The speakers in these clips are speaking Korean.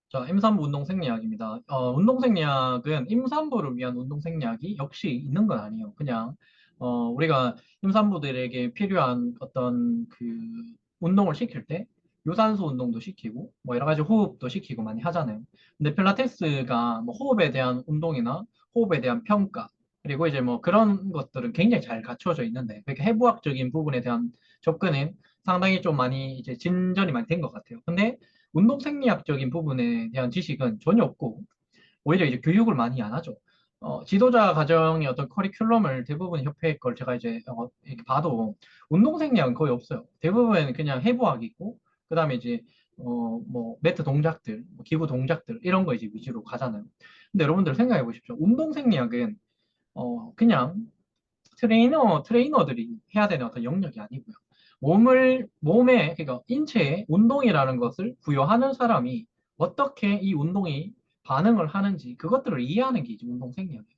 자, 임산부 운동 생리학입니다. 운동 생리학은 임산부를 위한 운동 생리학이 역시 있는 건 아니에요. 그냥 우리가 임산부들에게 필요한 어떤 그 운동을 시킬 때 유산소 운동도 시키고 뭐 여러 가지 호흡도 시키고 많이 하잖아요. 근데 필라테스가 뭐 호흡에 대한 운동이나 호흡에 대한 평가 그리고 이제 뭐 그런 것들은 굉장히 잘 갖춰져 있는데 그렇게 해부학적인 부분에 대한 접근은 상당히 좀 많이 이제 진전이 많이 된 것 같아요. 근데 운동 생리학적인 부분에 대한 지식은 전혀 없고 오히려 이제 교육을 많이 안 하죠. 지도자 과정의 어떤 커리큘럼을 대부분 협회 걸 제가 이제 이렇게 봐도 운동 생리학은 거의 없어요. 대부분 그냥 해부학이고 그다음에 이제 뭐 매트 동작들, 뭐 기구 동작들 이런 거 이제 위주로 가잖아요. 근데 여러분들 생각해 보십시오. 운동 생리학은 그냥 트레이너들이 해야 되는 어떤 영역이 아니고요. 몸에, 그러니까 인체에 운동이라는 것을 부여하는 사람이 어떻게 이 운동이 반응을 하는지 그것들을 이해하는 게 이제 운동 생리학이에요.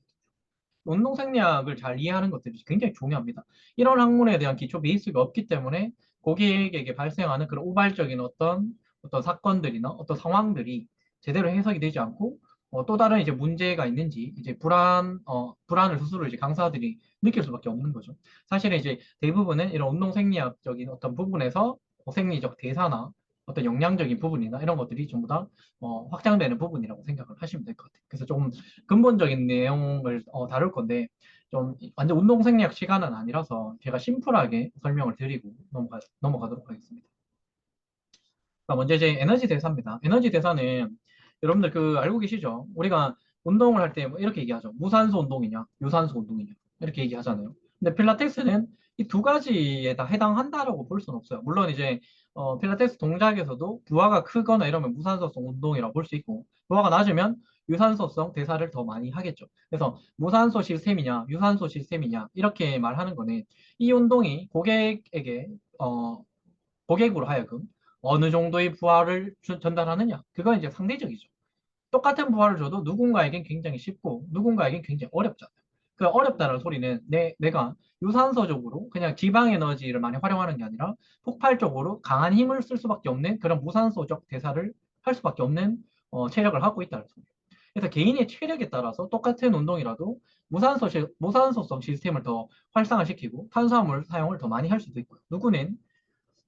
운동 생리학을 잘 이해하는 것들이 굉장히 중요합니다. 이런 학문에 대한 기초 베이스가 없기 때문에 고객에게 발생하는 그런 우발적인 어떤 사건들이나 어떤 상황들이 제대로 해석이 되지 않고 또 다른 이제 문제가 있는지 이제 불안을 스스로 이제 강사들이 느낄 수밖에 없는 거죠. 사실은 이제 대부분은 이런 운동 생리학적인 어떤 부분에서 생리적 대사나 어떤 영양적인 부분이나 이런 것들이 전부 다 확장되는 부분이라고 생각을 하시면 될 것 같아요. 그래서 조금 근본적인 내용을 다룰 건데 좀 완전 운동 생리학 시간은 아니라서 제가 심플하게 설명을 드리고 넘어가도록 하겠습니다. 먼저 이제 에너지 대사입니다. 에너지 대사는 여러분들 그 알고 계시죠? 우리가 운동을 할 때 이렇게 얘기하죠. 무산소 운동이냐, 유산소 운동이냐 이렇게 얘기하잖아요. 근데 필라테스는 이 두 가지에 다 해당한다라고 볼 수는 없어요. 물론 이제 필라테스 동작에서도 부하가 크거나 이러면 무산소성 운동이라고 볼 수 있고 부하가 낮으면 유산소성 대사를 더 많이 하겠죠. 그래서 무산소 시스템이냐, 유산소 시스템이냐 이렇게 말하는 거는 이 운동이 어, 고객으로 하여금 어느 정도의 부하를 전달하느냐 그건 이제 상대적이죠. 똑같은 부하를 줘도 누군가에겐 굉장히 쉽고 누군가에겐 굉장히 어렵잖아요. 그 어렵다는 소리는 내가 유산소적으로 그냥 지방 에너지를 많이 활용하는 게 아니라 폭발적으로 강한 힘을 쓸 수밖에 없는 그런 무산소적 대사를 할 수밖에 없는 체력을 하고 있다는 소리예요. 그래서 개인의 체력에 따라서 똑같은 운동이라도 무산소성 시스템을 더 활성화시키고 탄수화물 사용을 더 많이 할 수도 있고요. 누구는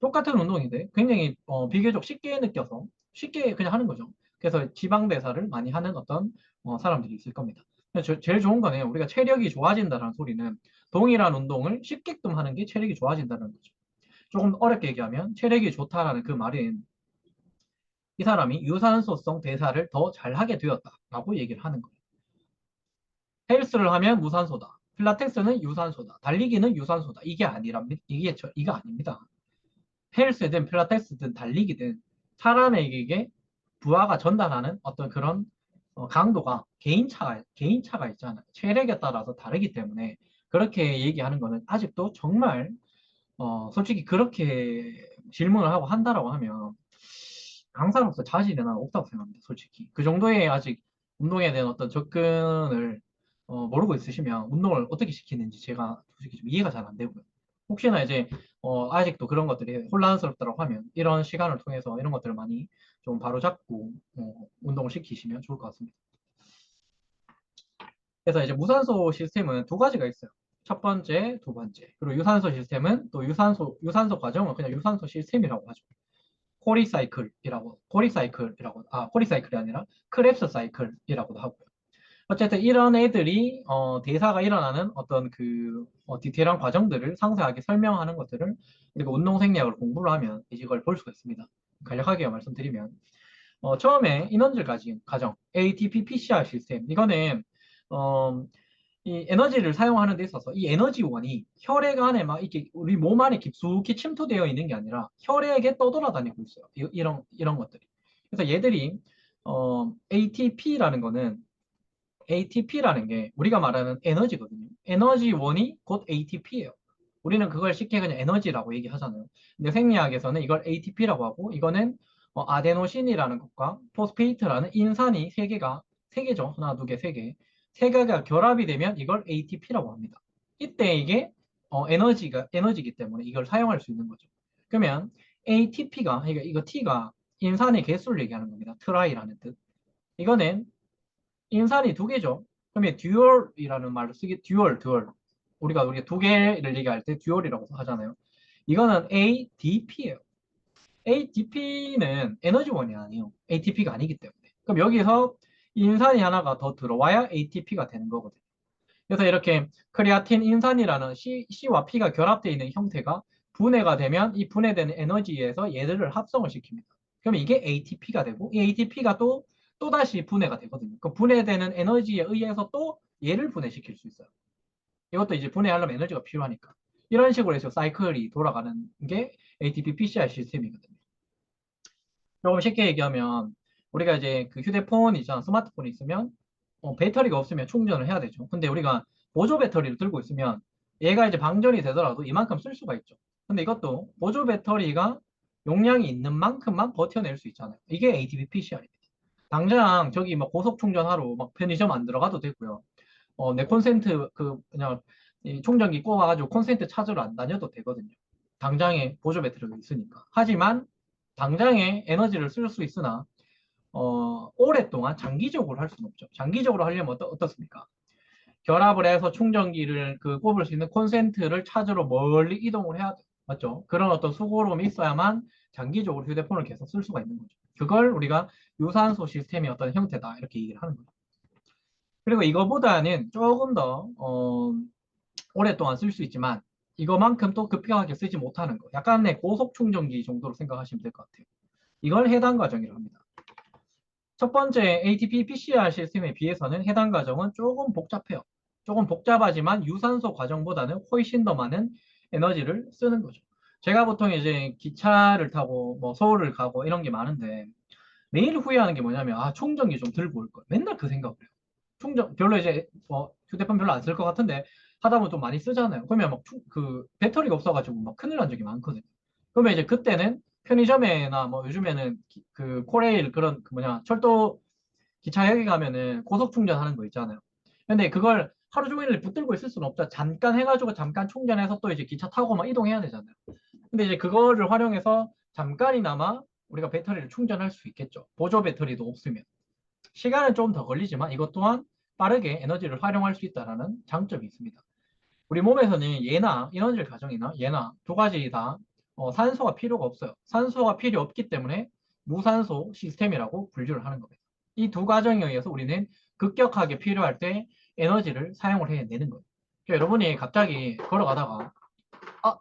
똑같은 운동인데 굉장히 비교적 쉽게 느껴서 쉽게 그냥 하는 거죠. 그래서 지방 대사를 많이 하는 어떤 사람들이 있을 겁니다. 제일 좋은 거는 우리가 체력이 좋아진다는 소리는 동일한 운동을 쉽게끔 하는 게 체력이 좋아진다는 거죠. 조금 어렵게 얘기하면 체력이 좋다라는 그 말은 이 사람이 유산소성 대사를 더 잘하게 되었다라고 얘기를 하는 거예요. 헬스를 하면 무산소다. 필라테스는 유산소다. 달리기는 유산소다. 이게 아닙니다. 헬스든 필라테스든 달리기든 사람에게 부하가 전달하는 어떤 그런 강도가 개인차가 있잖아요. 체력에 따라서 다르기 때문에 그렇게 얘기하는 거는 아직도 정말 솔직히 그렇게 질문을 하고 한다라고 하면 강사로서 자신이 난 없다고 생각합니다. 솔직히 그 정도의 아직 운동에 대한 어떤 접근을 모르고 있으시면 운동을 어떻게 시키는지 제가 솔직히 좀 이해가 잘 안 되고요. 혹시나 이제 아직도 그런 것들이 혼란스럽다고 하면 이런 시간을 통해서 이런 것들을 많이 좀 바로잡고 운동을 시키시면 좋을 것 같습니다. 그래서 이제 무산소 시스템은 두 가지가 있어요. 첫 번째, 두 번째. 그리고 유산소 시스템은 또 유산소 과정을 그냥 유산소 시스템이라고 하죠. 코리사이클이 아니라 크랩스 사이클이라고도 하고요. 어쨌든 이런 애들이 대사가 일어나는 어떤 디테일한 과정들을 상세하게 설명하는 것들을 우리가 운동생리학을 공부를 하면 이걸 볼 수가 있습니다. 간략하게 말씀드리면 처음에 인원질 가정 ATP PCR 시스템 이거는 어, 이 에너지를 사용하는 데 있어서 이 에너지원이 혈액 안에 막 이렇게 우리 몸 안에 깊숙이 침투되어 있는 게 아니라 혈액에 떠돌아다니고 있어요. 이런 것들이. 그래서 얘들이 ATP라는 게 우리가 말하는 에너지거든요. 에너지원이 곧 ATP예요. 우리는 그걸 쉽게 그냥 에너지라고 얘기하잖아요. 근데 생리학에서는 이걸 ATP라고 하고 이거는 아데노신이라는 것과 포스페이트라는 인산이 세 개죠. 하나, 두 개, 세 개. 세 개가 결합이 되면 이걸 ATP라고 합니다. 이때 이게 에너지이기 때문에 이걸 사용할 수 있는 거죠. 그러면 ATP가 그러니까 이거 T가 인산의 개수를 얘기하는 겁니다. 트라이라는 뜻. 이거는 인산이 두 개죠. 그러면 듀얼이라는 말을 듀얼. 우리가 두 개를 얘기할 때 듀얼이라고 하잖아요. 이거는 ADP예요. ADP는 에너지원이 아니에요. ATP가 아니기 때문에. 그럼 여기서 인산이 하나가 더 들어와야 ATP가 되는 거거든요. 그래서 이렇게 크레아틴 인산이라는 C와 P가 결합되어 있는 형태가 분해가 되면 이 분해되는 에너지에서 얘들을 합성을 시킵니다. 그러면 이게 ATP가 되고 이 ATP가 또다시 분해가 되거든요. 그 분해되는 에너지에 의해서 또 얘를 분해시킬 수 있어요. 이것도 이제 분해하려면 에너지가 필요하니까. 이런 식으로 해서 사이클이 돌아가는 게 ATP PCR 시스템이거든요. 조금 쉽게 얘기하면 우리가 이제 그 휴대폰 있잖아, 스마트폰 있으면 배터리가 없으면 충전을 해야 되죠. 근데 우리가 보조 배터리를 들고 있으면 얘가 이제 방전이 되더라도 이만큼 쓸 수가 있죠. 근데 이것도 보조 배터리가 용량이 있는 만큼만 버텨낼 수 있잖아요. 이게 ATP PCR입니다. 당장 저기 막 고속 충전하러 막 편의점 안 들어가도 되고요. 내 콘센트 그 그냥 이 충전기 꼽아가지고 콘센트 찾으러 안 다녀도 되거든요. 당장에 보조 배터리가 있으니까. 하지만 당장에 에너지를 쓸 수 있으나 오랫동안 장기적으로 할 수는 없죠. 장기적으로 하려면 어떻습니까? 결합을 해서 충전기를 그 꼽을 수 있는 콘센트를 찾으러 멀리 이동을 해야 돼요. 맞죠? 그런 어떤 수고로움이 있어야만 장기적으로 휴대폰을 계속 쓸 수가 있는 거죠. 그걸 우리가 유산소 시스템의 어떤 형태다 이렇게 얘기를 하는 거죠. 그리고 이거보다는 조금 더 오랫동안 쓸 수 있지만 이거만큼 또 급격하게 쓰지 못하는 거. 약간의 고속 충전기 정도로 생각하시면 될 것 같아요. 이걸 해당 과정이라고 합니다. 첫 번째 ATP PCR 시스템에 비해서는 해당 과정은 조금 복잡해요. 조금 복잡하지만 유산소 과정보다는 훨씬 더 많은 에너지를 쓰는 거죠. 제가 보통 이제 기차를 타고 뭐 서울을 가고 이런 게 많은데 매일 후회하는 게 뭐냐면 충전기 좀 들고 올 걸. 맨날 그 생각을 해요. 충전 별로 이제 휴대폰 별로 안 쓸 것 같은데 하다 보면 좀 많이 쓰잖아요. 그러면 막 그 배터리가 없어가지고 막 큰일 난 적이 많거든요. 그러면 이제 그때는 편의점에나 뭐 요즘에는 그 코레일 그런 그 뭐냐 철도 기차역에 가면은 고속 충전하는 거 있잖아요. 근데 그걸 하루 종일 붙들고 있을 수는 없죠. 잠깐 해가지고 잠깐 충전해서 또 이제 기차 타고 막 이동해야 되잖아요. 근데 이제 그거를 활용해서 잠깐이나마 우리가 배터리를 충전할 수 있겠죠. 보조 배터리도 없으면. 시간은 좀 더 걸리지만 이것 또한 빠르게 에너지를 활용할 수 있다는 장점이 있습니다. 우리 몸에서는 얘나 에너지 가정이나 얘나 두 가지 다 산소가 필요가 없어요. 산소가 필요 없기 때문에 무산소 시스템이라고 분류를 하는 겁니다. 이 두 과정에 의해서 우리는 급격하게 필요할 때 에너지를 사용을 해내는 거예요. 그러니까 여러분이 갑자기 걸어가다가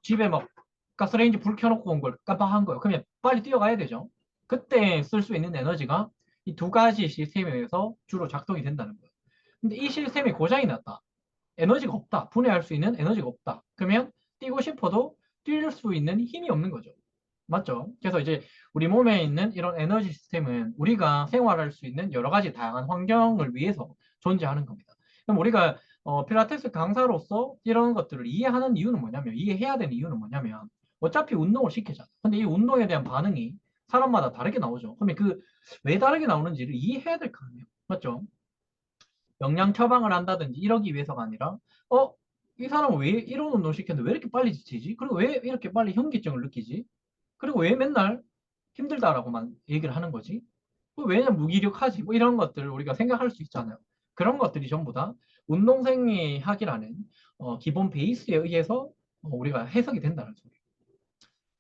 집에 막 가스레인지 불 켜놓고 온 걸 깜빡한 거예요. 그러면 빨리 뛰어가야 되죠. 그때 쓸 수 있는 에너지가 이 두 가지 시스템에 의해서 주로 작동이 된다는 거예요. 근데 이 시스템이 고장이 났다. 에너지가 없다. 분해할 수 있는 에너지가 없다. 그러면 뛰고 싶어도 뛸 수 있는 힘이 없는 거죠. 맞죠? 그래서 이제 우리 몸에 있는 이런 에너지 시스템은 우리가 생활할 수 있는 여러 가지 다양한 환경을 위해서 존재하는 겁니다. 그럼 우리가 필라테스 강사로서 이런 것들을 이해하는 이유는 뭐냐면, 이해해야 되는 이유는 뭐냐면, 어차피 운동을 시키잖아. 근데 이 운동에 대한 반응이 사람마다 다르게 나오죠. 그러면 왜 다르게 나오는지를 이해해야 될 거 아니에요. 맞죠? 영양 처방을 한다든지 이러기 위해서가 아니라 이 사람은 왜 이런 운동 시켰는데 왜 이렇게 빨리 지치지? 그리고 왜 이렇게 빨리 현기증을 느끼지? 그리고 왜 맨날 힘들다라고만 얘기를 하는 거지? 왜냐면 무기력하지? 뭐 이런 것들을 우리가 생각할 수 있잖아요. 그런 것들이 전부 다 운동생리학이라는 기본 베이스에 의해서 우리가 해석이 된다는 소리예요.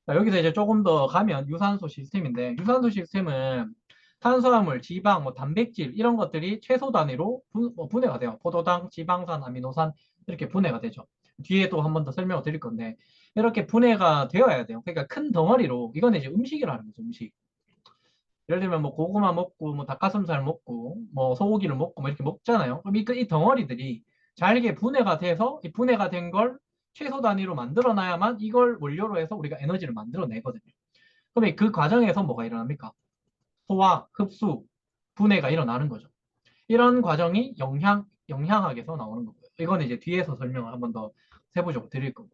자, 여기서 이제 조금 더 가면 유산소 시스템인데 유산소 시스템은 탄수화물, 지방, 뭐 단백질 이런 것들이 최소 단위로 분해가 돼요. 포도당, 지방산, 아미노산 이렇게 분해가 되죠. 뒤에도 한 번 더 설명을 드릴 건데 이렇게 분해가 되어야 돼요. 그러니까 큰 덩어리로 이거는 이제 음식이라는 거죠. 음식. 예를 들면 뭐 고구마 먹고 뭐 닭가슴살 먹고 뭐 소고기를 먹고 뭐 이렇게 먹잖아요. 그럼 이 덩어리들이 잘게 분해가 돼서 이 분해가 된 걸 최소 단위로 만들어 놔야만 이걸 원료로 해서 우리가 에너지를 만들어 내거든요. 그러면 그 과정에서 뭐가 일어납니까? 소화, 흡수, 분해가 일어나는 거죠. 이런 과정이 영양학에서 나오는 거고요. 이거는 이제 뒤에서 설명을 한 번 더 세부적으로 드릴 거고요.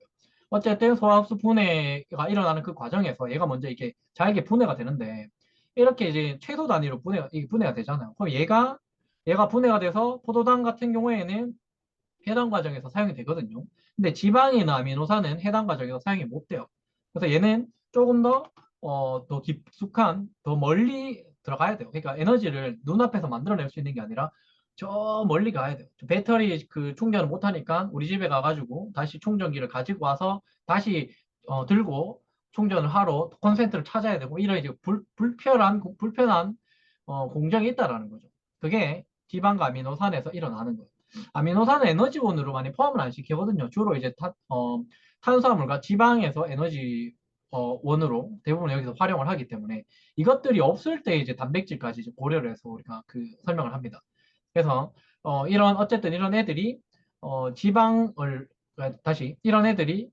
어쨌든 소화, 흡수, 분해가 일어나는 그 과정에서 얘가 먼저 이렇게 잘게 분해가 되는데 이렇게 이제 최소 단위로 이게 분해가 되잖아요. 그럼 얘가 분해가 돼서 포도당 같은 경우에는 해당 과정에서 사용이 되거든요. 근데 지방이나 아미노산은 해당 과정에서 사용이 못 돼요. 그래서 얘는 조금 더 더 깊숙한, 더 멀리 들어가야 돼요. 그러니까 에너지를 눈앞에서 만들어낼 수 있는 게 아니라 저 멀리 가야 돼요. 배터리 그 충전을 못 하니까 우리 집에 가가지고 다시 충전기를 가지고 와서 다시 들고 충전을 하러 콘센트를 찾아야 되고 이런 이제 불편한 공정이 있다라는 거죠. 그게 지방과 아미노산에서 일어나는 거예요. 아미노산은 에너지원으로 많이 포함을 안 시키거든요. 주로 이제 탄수화물과 지방에서 에너지 원으로 대부분 여기서 활용을 하기 때문에 이것들이 없을 때 이제 단백질까지 이제 고려를 해서 우리가 그 설명을 합니다. 그래서 어쨌든 이런 애들이 지방을 다시 이런 애들이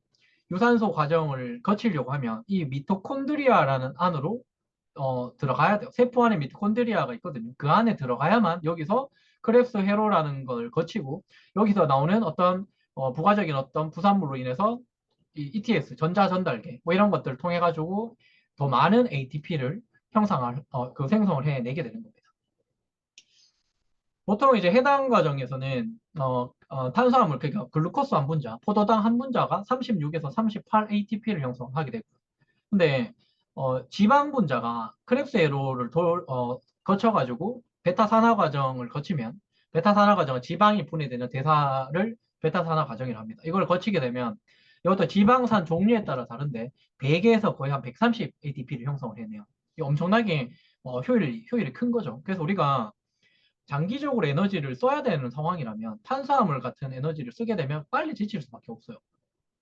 유산소 과정을 거치려고 하면 이 미토콘드리아라는 안으로 들어가야 돼요. 세포 안에 미토콘드리아가 있거든요. 그 안에 들어가야만 여기서 크랩스 회로라는 걸 거치고 여기서 나오는 어떤 부가적인 어떤 부산물로 인해서 이 ETS 전자 전달계 뭐 이런 것들을 통해 가지고 더 많은 ATP를 그 생성을 해내게 되는 겁니다. 보통 이제 해당 과정에서는 탄수화물 그러니까 글루코스 한 분자, 포도당 한 분자가 36에서 38 ATP를 형성하게 되고 근데 지방 분자가 크랩스 에로를 거쳐가지고 베타산화 과정을 거치면 베타산화 과정은 지방이 분해되는 대사를 베타산화 과정이라 합니다. 이걸 거치게 되면 이것도 지방산 종류에 따라 다른데 100에서 거의 한 130 ATP를 형성을 해내요. 이 엄청나게 효율이 큰 거죠. 그래서 우리가 장기적으로 에너지를 써야 되는 상황이라면 탄수화물 같은 에너지를 쓰게 되면 빨리 지칠 수밖에 없어요.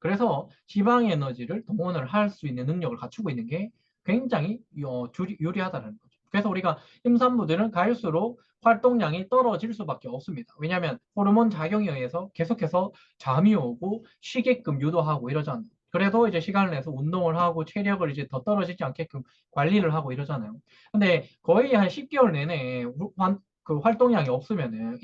그래서 지방 에너지를 동원을 할 수 있는 능력을 갖추고 있는 게 굉장히 유리하다는 거죠. 그래서 우리가 임산부들은 갈수록 활동량이 떨어질 수밖에 없습니다. 왜냐하면 호르몬 작용에 의해서 계속해서 잠이 오고 쉬게끔 유도하고 이러잖아요. 그래도 이제 시간을 내서 운동을 하고 체력을 이제 더 떨어지지 않게끔 관리를 하고 이러잖아요. 근데 거의 한 10개월 내내 그 활동량이 없으면은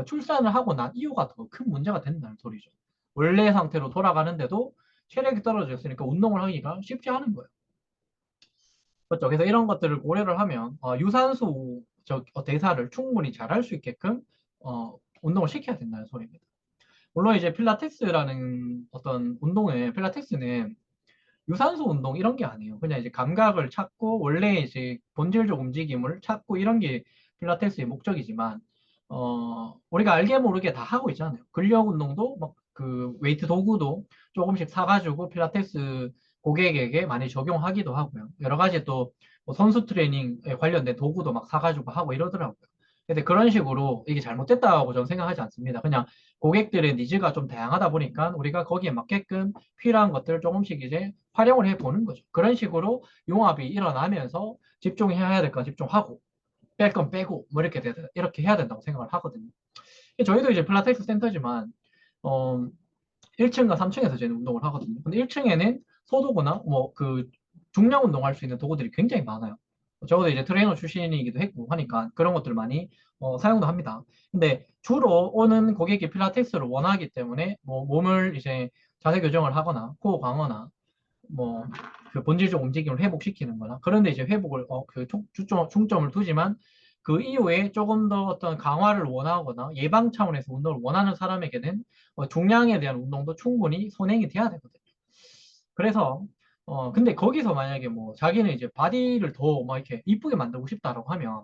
출산을 하고 난 이후가 더 큰 문제가 된다는 소리죠. 원래 상태로 돌아가는데도 체력이 떨어져 있으니까 운동을 하기가 쉽지 않은 거예요. 그렇죠. 그래서 이런 것들을 고려를 하면 유산소 대사를 충분히 잘할 수 있게끔 운동을 시켜야 된다는 소리입니다. 물론 이제 필라테스라는 어떤 필라테스는 유산소 운동 이런 게 아니에요. 그냥 이제 감각을 찾고 원래 이제 본질적 움직임을 찾고 이런 게 필라테스의 목적이지만 우리가 알게 모르게 다 하고 있잖아요. 근력 운동도 막 그 웨이트 도구도 조금씩 사가지고 필라테스 고객에게 많이 적용하기도 하고요. 여러 가지 또뭐 선수 트레이닝에 관련된 도구도 막 사가지고 하고 이러더라고요. 근데 그런 식으로 이게 잘못됐다고 저는 생각하지 않습니다. 그냥 고객들의 니즈가 좀 다양하다 보니까 우리가 거기에 맞게끔 필요한 것들을 조금씩 이제 활용을 해보는 거죠. 그런 식으로 융합이 일어나면서 집중해야 될 건 집중하고 뺄 건 빼고 뭐 이렇게 해야 된다고 생각을 하거든요. 저희도 이제 필라테스 센터지만 어, 1층과 3층에서 저희는 운동을 하거든요. 근데 1층에는 소도구나 뭐 그 중량 운동할 수 있는 도구들이 굉장히 많아요. 적어도 이제 트레이너 출신이기도 했고 하니까 그런 것들 많이 사용도 합니다. 근데 주로 오는 고객이 필라테스를 원하기 때문에 뭐 몸을 이제 자세 교정을 하거나 코어 강화나 뭐 그 본질적 움직임을 회복시키는 거나 그런데 이제 회복을 중점을 두지만 그 이후에 조금 더 어떤 강화를 원하거나 예방 차원에서 운동을 원하는 사람에게는 중량에 대한 운동도 충분히 선행이 돼야 되거든요. 그래서 근데 거기서 만약에 뭐 자기는 이제 바디를 더 막 이렇게 이쁘게 만들고 싶다라고 하면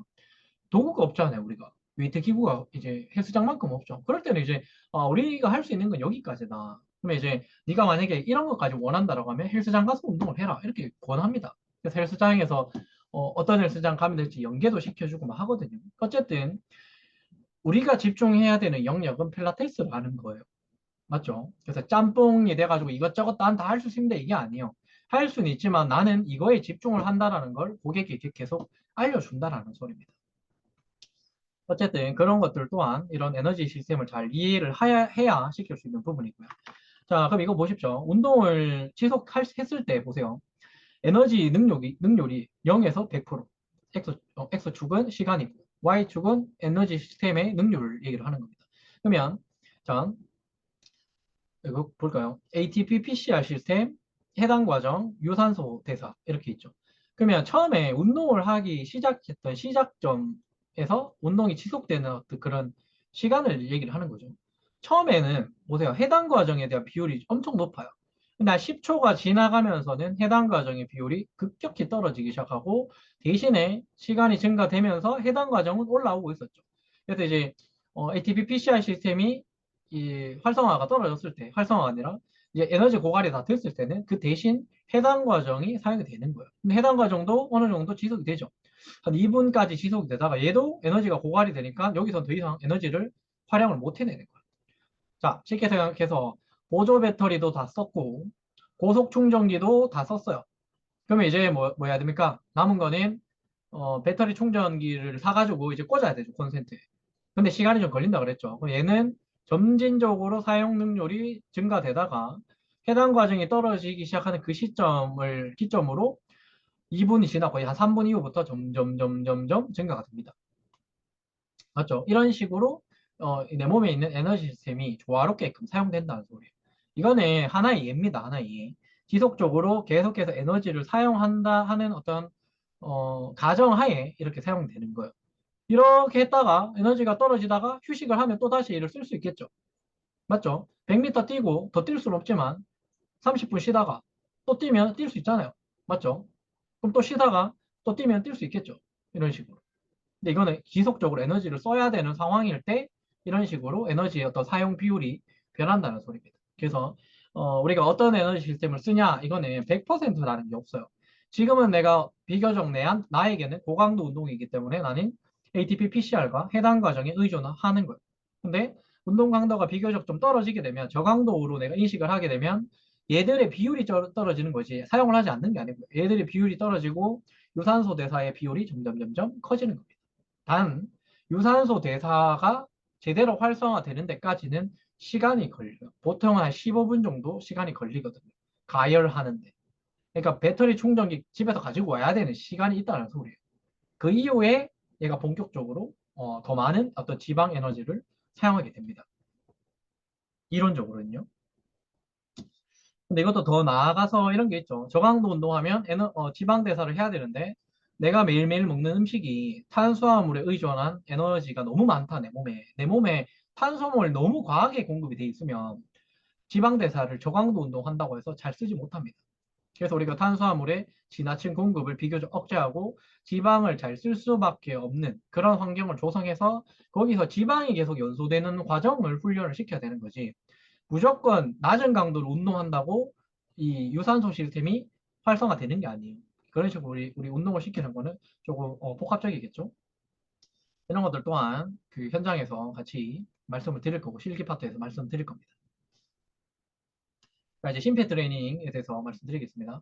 도구가 없잖아요, 우리가. 웨이트 기구가 이제 헬스장만큼 없죠. 그럴 때는 이제 우리가 할 수 있는 건 여기까지다. 그러면 이제 네가 만약에 이런 것까지 원한다라고 하면 헬스장 가서 운동을 해라. 이렇게 권합니다. 그래서 헬스장에서 어떤 헬스장 가면 될지 연계도 시켜주고 막 하거든요. 어쨌든 우리가 집중해야 되는 영역은 필라테스를 하는 거예요. 맞죠? 그래서 짬뽕이 돼가지고 이것저것 난 다 할 수 있습니다. 이게 아니에요. 할 수는 있지만 나는 이거에 집중을 한다라는 걸 고객에게 계속 알려준다라는 소리입니다. 어쨌든 그런 것들 또한 이런 에너지 시스템을 잘 이해를 해야 시킬 수 있는 부분이고요. 자, 그럼 이거 보십시오. 운동을 했을 때 보세요. 에너지 능률이 0에서 100%. X축은 시간이고, Y축은 에너지 시스템의 능률을 얘기를 하는 겁니다. 그러면, 자, 이거 볼까요? ATP PCR 시스템, 해당 과정, 유산소 대사, 이렇게 있죠. 그러면 처음에 운동을 하기 시작했던 시작점에서 운동이 지속되는 어떤 그런 시간을 얘기를 하는 거죠. 처음에는 보세요. 해당 과정에 대한 비율이 엄청 높아요. 근데 한 10초가 지나가면서는 해당 과정의 비율이 급격히 떨어지기 시작하고 대신에 시간이 증가되면서 해당 과정은 올라오고 있었죠. 그래서 이제 ATP PCR 시스템이 이 활성화가 떨어졌을 때, 활성화가 아니라 이제 에너지 고갈이 다 됐을 때는 그 대신 해당 과정이 사용이 되는 거예요. 근데 해당 과정도 어느 정도 지속이 되죠. 한 2분까지 지속이 되다가 얘도 에너지가 고갈이 되니까 여기서 더 이상 에너지를 활용을 못 해내는 거예요. 자, 쉽게 생각해서 보조 배터리도 다 썼고 고속 충전기도 다 썼어요. 그러면 이제 뭐 해야 됩니까? 남은 거는 배터리 충전기를 사가지고 이제 꽂아야 되죠, 콘센트에. 근데 시간이 좀 걸린다 그랬죠. 그럼 얘는 점진적으로 사용 능률이 증가되다가 해당 과정이 떨어지기 시작하는 그 시점을 기점으로 2분이 지나고 한 3분 이후부터 점점 증가가 됩니다. 맞죠? 이런 식으로 내 몸에 있는 에너지 시스템이 조화롭게끔 사용된다는 소리예요. 이거는 하나의 예입니다. 하나의 예. 지속적으로 계속해서 에너지를 사용한다 하는 어떤 가정하에 이렇게 사용되는 거예요. 이렇게 했다가 에너지가 떨어지다가 휴식을 하면 또 다시 이를 쓸 수 있겠죠. 맞죠? 100m 뛰고 더 뛸 수는 없지만 30분 쉬다가 또 뛰면 뛸 수 있잖아요. 맞죠? 그럼 또 쉬다가 또 뛰면 뛸 수 있겠죠. 이런 식으로. 근데 이거는 지속적으로 에너지를 써야 되는 상황일 때 이런 식으로 에너지의 어떤 사용 비율이 변한다는 소리입니다. 그래서 우리가 어떤 에너지 시스템을 쓰냐 이거는 100%라는 게 없어요. 지금은 내가 비교적 나에게는 고강도 운동이기 때문에 나는 ATP PCR과 해당 과정에 의존하는 거예요. 근데 운동 강도가 비교적 좀 떨어지게 되면 저강도로 내가 인식을 하게 되면 얘들의 비율이 떨어지는 거지 사용을 하지 않는 게 아니고 얘들의 비율이 떨어지고 유산소 대사의 비율이 점점 커지는 겁니다. 단 유산소 대사가 제대로 활성화되는 데까지는 시간이 걸려요. 보통 한 15분 정도 시간이 걸리거든요. 가열하는데. 그러니까 배터리 충전기 집에서 가지고 와야 되는 시간이 있다는 소리예요. 그 이후에 얘가 본격적으로 더 많은 어떤 지방 에너지를 사용하게 됩니다. 이론적으로는요. 근데 이것도 더 나아가서 이런 게 있죠. 저강도 운동하면 지방 대사를 해야 되는데 내가 매일매일 먹는 음식이 탄수화물에 의존한 에너지가 너무 많다, 내 몸에. 내 몸에 탄수화물 너무 과하게 공급이 돼 있으면 지방 대사를 저강도 운동한다고 해서 잘 쓰지 못합니다. 그래서 우리가 탄수화물의 지나친 공급을 비교적 억제하고 지방을 잘 쓸 수밖에 없는 그런 환경을 조성해서 거기서 지방이 계속 연소되는 과정을 훈련을 시켜야 되는 거지. 무조건 낮은 강도로 운동한다고 이 유산소 시스템이 활성화되는 게 아니에요. 그런 식으로 우리 운동을 시키는 거는 조금 복합적이겠죠. 이런 것들 또한 그 현장에서 같이 말씀을 드릴 거고 실기 파트에서 말씀드릴 겁니다. 자, 이제 심폐 트레이닝에 대해서 말씀드리겠습니다.